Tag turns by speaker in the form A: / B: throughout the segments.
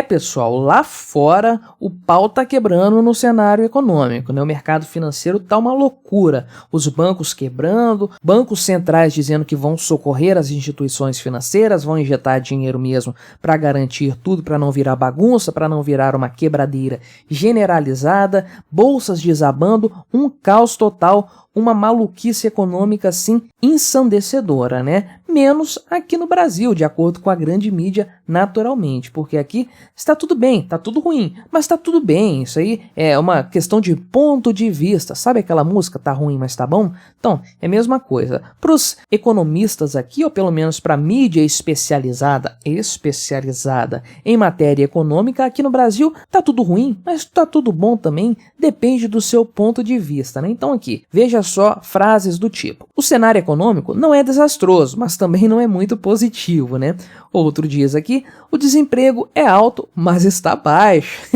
A: Pessoal, lá fora o pau tá quebrando no cenário econômico, né? O mercado financeiro tá uma loucura. Os bancos quebrando, bancos centrais dizendo que vão socorrer as instituições financeiras, vão injetar dinheiro mesmo para garantir tudo, para não virar bagunça, para não virar uma quebradeira generalizada, bolsas desabando, um caos total, uma maluquice econômica assim ensandecedora, né? Menos aqui no Brasil, de acordo com a grande mídia, naturalmente, porque aqui está tudo bem, está tudo ruim, mas está tudo bem. Isso aí é uma questão de ponto de vista. Sabe aquela música, tá ruim, mas tá bom? Então, é a mesma coisa. Para os economistas aqui, ou pelo menos para a mídia especializada em matéria econômica, aqui no Brasil tá tudo ruim, mas tá tudo bom também, depende do seu ponto de vista, né? Então aqui, veja só frases do tipo: o cenário econômico não é desastroso, mas também não é muito positivo, né? Outro diz aqui: o desemprego é alto, mas está baixo.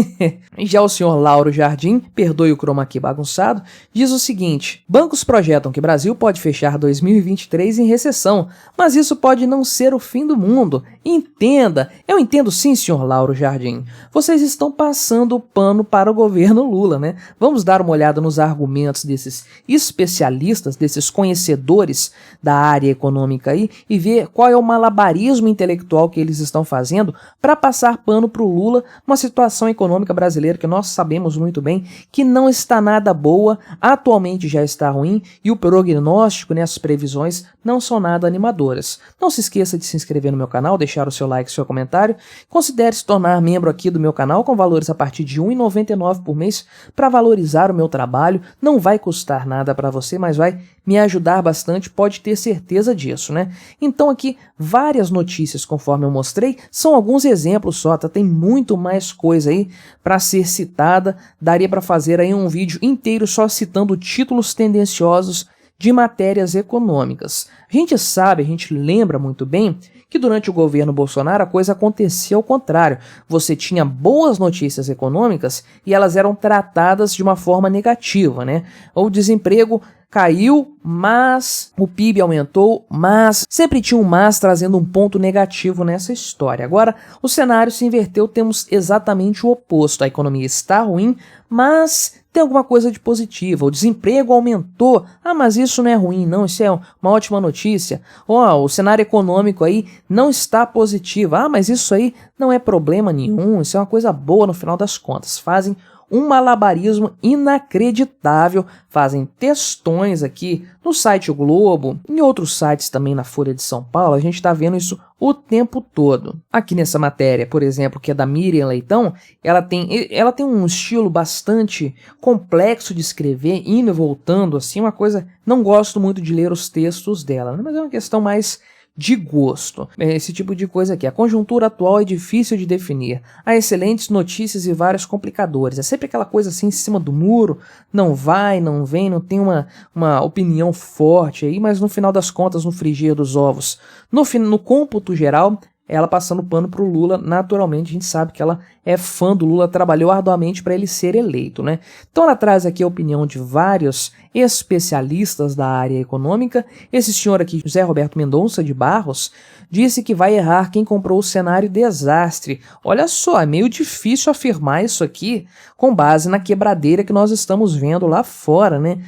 A: Já o senhor Lauro Jardim, perdoe o chroma aqui bagunçado, diz o seguinte: bancos projetam que o Brasil pode fechar 2023 em recessão, mas isso pode não ser o fim do mundo. Entenda. Eu entendo sim, senhor Lauro Jardim. Vocês estão passando o pano para o governo Lula, né? Vamos dar uma olhada nos argumentos desses especialistas, desses conhecedores da área econômica aí e ver qual é o malabarismo intelectual que eles estão fazendo para passar pano para o Lula, uma situação econômica brasileira que nós sabemos muito bem que não está nada boa, atualmente já está ruim e o prognóstico, né, as previsões não são nada animadoras. Não se esqueça de se inscrever no meu canal, deixar o seu like e seu comentário, considere se tornar membro aqui do meu canal com valores a partir de R$ 1,99 por mês para valorizar o meu trabalho, não vai custar nada para você, mas vai me ajudar bastante, pode ter certeza disso, né? Então aqui, várias notícias, conforme eu mostrei, são alguns exemplos só, tá? Tem muito mais coisa aí para ser citada, daria para fazer aí um vídeo inteiro só citando títulos tendenciosos de matérias econômicas. A gente sabe, a gente lembra muito bem que durante o governo Bolsonaro a coisa acontecia ao contrário. Você tinha boas notícias econômicas e elas eram tratadas de uma forma negativa, né? O desemprego caiu, mas o PIB aumentou, mas sempre tinha um mas trazendo um ponto negativo nessa história. Agora, o cenário se inverteu, temos exatamente o oposto. A economia está ruim, mas tem alguma coisa de positiva. O desemprego aumentou. Ah, mas isso não é ruim, não. Isso é uma ótima notícia. O cenário econômico aí não está positivo. Ah, mas isso aí não é problema nenhum. Isso é uma coisa boa no final das contas. Fazem um malabarismo inacreditável, fazem textões aqui no site O Globo, em outros sites também na Folha de São Paulo, a gente está vendo isso o tempo todo. Aqui nessa matéria, por exemplo, que é da Miriam Leitão, ela tem um estilo bastante complexo de escrever, indo e voltando, assim, uma coisa, não gosto muito de ler os textos dela, né? Mas é uma questão mais de gosto. Esse tipo de coisa aqui. A conjuntura atual é difícil de definir. Há excelentes notícias e vários complicadores. É sempre aquela coisa assim em cima do muro. Não vai, não vem, não tem uma opinião forte aí, mas no final das contas, no frigir dos ovos, no cômputo geral, ela passando pano pro Lula, naturalmente a gente sabe que ela é fã do Lula, trabalhou arduamente para ele ser eleito, né? Então ela traz aqui a opinião de vários especialistas da área econômica. Esse senhor aqui, José Roberto Mendonça de Barros, disse que vai errar quem comprou o cenário desastre. Olha só, é meio difícil afirmar isso aqui com base na quebradeira que nós estamos vendo lá fora, né?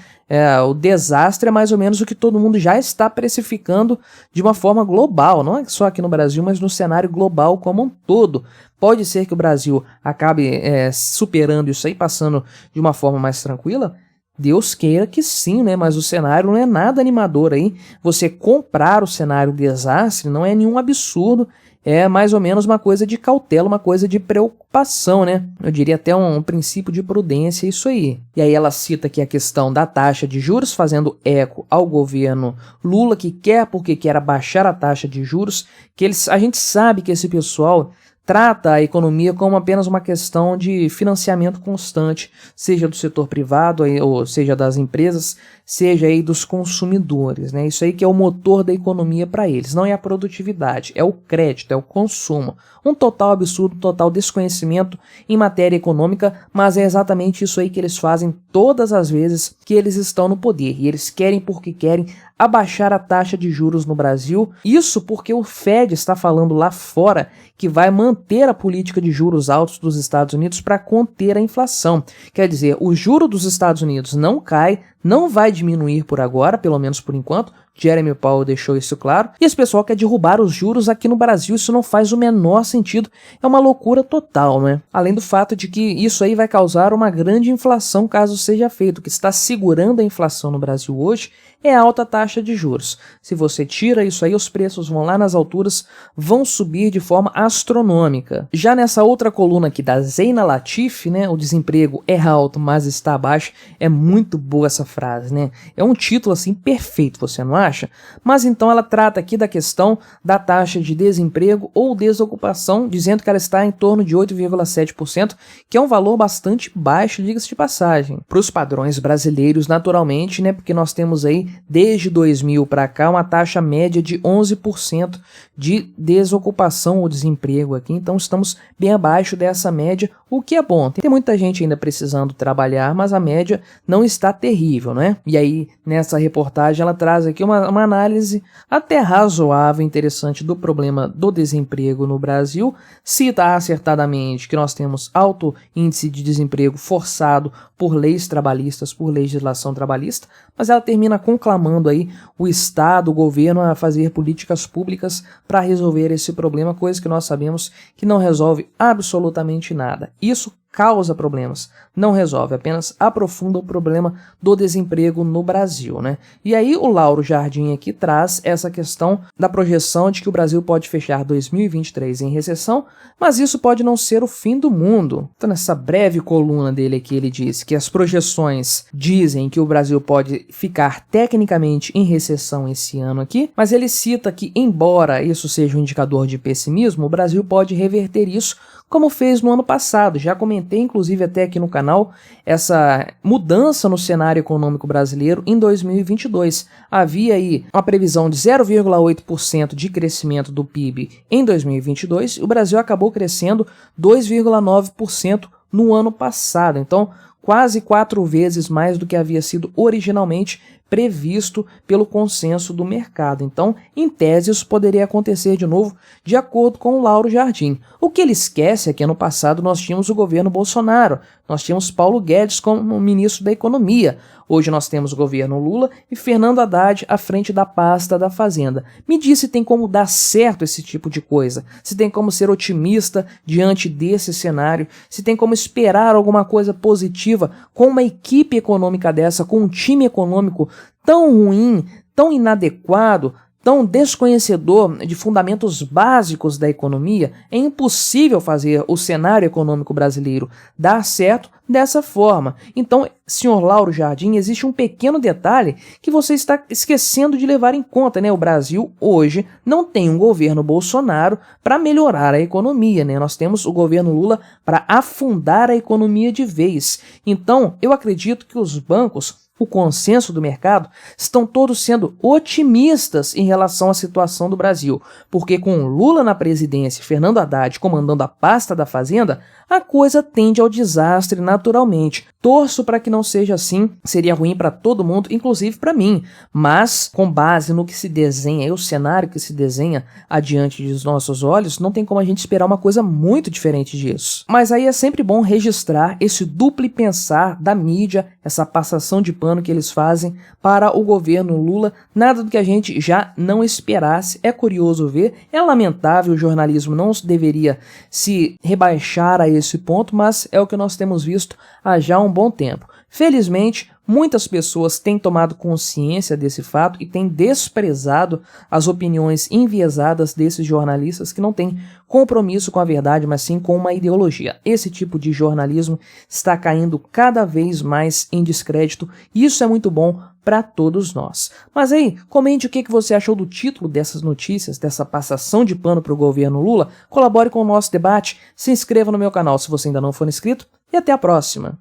A: O desastre é mais ou menos o que todo mundo já está precificando de uma forma global, não é só aqui no Brasil, mas no cenário global como um todo. Pode ser que o Brasil acabe superando isso aí, passando de uma forma mais tranquila? Deus queira que sim, né? Mas o cenário não é nada animador aí. Você comprar o cenário desastre não é nenhum absurdo. É mais ou menos uma coisa de cautela, uma coisa de preocupação, né? Eu diria até um princípio de prudência, isso aí. E aí ela cita aqui a questão da taxa de juros, fazendo eco ao governo Lula, que quer porque quer abaixar a taxa de juros, que a gente sabe que esse pessoal trata a economia como apenas uma questão de financiamento constante, seja do setor privado, ou seja das empresas, seja aí dos consumidores, né? Isso aí que é o motor da economia para eles, não é a produtividade, é o crédito, é o consumo. Um total absurdo, um total desconhecimento em matéria econômica, mas é exatamente isso aí que eles fazem todas as vezes que eles estão no poder, e eles querem porque querem abaixar a taxa de juros no Brasil, isso porque o Fed está falando lá fora que vai manter manter a política de juros altos dos Estados Unidos para conter a inflação. Quer dizer, o juro dos Estados Unidos não cai, não vai diminuir por agora, pelo menos por enquanto. Jeremy Powell deixou isso claro. E esse pessoal quer derrubar os juros aqui no Brasil. Isso não faz o menor sentido. É uma loucura total, né? Além do fato de que isso aí vai causar uma grande inflação caso seja feito. O que está segurando a inflação no Brasil hoje é a alta taxa de juros. Se você tira isso aí, os preços vão lá nas alturas, vão subir de forma astronômica. Já nessa outra coluna aqui da Zeina Latif, né, o desemprego é alto, mas está baixo, é muito boa essa frase, né? É um título assim perfeito, você não acha? Mas então ela trata aqui da questão da taxa de desemprego ou desocupação, dizendo que ela está em torno de 8,7%, que é um valor bastante baixo, diga-se de passagem. Para os padrões brasileiros, naturalmente, né, porque nós temos aí desde 2000 para cá uma taxa média de 11% de desocupação ou desemprego aqui, então estamos bem abaixo dessa média, o que é bom. Tem muita gente ainda precisando trabalhar, mas a média não está terrível, né? E aí, nessa reportagem, ela traz aqui uma análise até razoável, interessante do problema do desemprego no Brasil, cita acertadamente que nós temos alto índice de desemprego forçado por leis trabalhistas, por legislação trabalhista, mas ela termina conclamando aí o Estado, o governo a fazer políticas públicas para resolver esse problema, coisa que nós sabemos que não resolve absolutamente nada. Isso causa problemas, não resolve, apenas aprofunda o problema do desemprego no Brasil, né? E aí o Lauro Jardim aqui traz essa questão da projeção de que o Brasil pode fechar 2023 em recessão, mas isso pode não ser o fim do mundo. Então nessa breve coluna dele aqui ele diz que as projeções dizem que o Brasil pode ficar tecnicamente em recessão esse ano aqui, mas ele cita que embora isso seja um indicador de pessimismo, o Brasil pode reverter isso como fez no ano passado. Já comentei, inclusive, até aqui no canal, essa mudança no cenário econômico brasileiro em 2022. Havia aí uma previsão de 0,8% de crescimento do PIB em 2022 e o Brasil acabou crescendo 2,9% no ano passado. Então, quase 4 vezes mais do que havia sido originalmente previsto pelo consenso do mercado. Então, em tese, isso poderia acontecer de novo, de acordo com o Lauro Jardim. O que ele esquece é que ano passado nós tínhamos o governo Bolsonaro, nós tínhamos Paulo Guedes como ministro da Economia. Hoje nós temos o governo Lula e Fernando Haddad à frente da pasta da Fazenda. Me diz se tem como dar certo esse tipo de coisa, se tem como ser otimista diante desse cenário, se tem como esperar alguma coisa positiva com uma equipe econômica dessa, com um time econômico tão ruim, tão inadequado, tão desconhecedor de fundamentos básicos da economia. É impossível fazer o cenário econômico brasileiro dar certo dessa forma. Então, senhor Lauro Jardim, existe um pequeno detalhe que você está esquecendo de levar em conta, né? O Brasil hoje não tem um governo Bolsonaro para melhorar a economia, né? Nós temos o governo Lula para afundar a economia de vez. Então, eu acredito que os bancos, o consenso do mercado, estão todos sendo otimistas em relação à situação do Brasil, porque com Lula na presidência e Fernando Haddad comandando a pasta da Fazenda, a coisa tende ao desastre naturalmente. Torço para que não seja assim, seria ruim para todo mundo, inclusive para mim, mas com base no que se desenha, o cenário que se desenha adiante dos nossos olhos, não tem como a gente esperar uma coisa muito diferente disso. Mas aí é sempre bom registrar esse duplo pensar da mídia, essa passação de pano que eles fazem para o governo Lula, nada do que a gente já não esperasse. É curioso ver, é lamentável, o jornalismo não deveria se rebaixar a esse ponto, mas é o que nós temos visto há já um bom tempo. Felizmente, muitas pessoas têm tomado consciência desse fato e têm desprezado as opiniões enviesadas desses jornalistas que não têm compromisso com a verdade, mas sim com uma ideologia. Esse tipo de jornalismo está caindo cada vez mais em descrédito e isso é muito bom para todos nós. Mas aí, comente o que você achou do título dessas notícias, dessa passação de pano para o governo Lula, colabore com o nosso debate, se inscreva no meu canal se você ainda não for inscrito e até a próxima!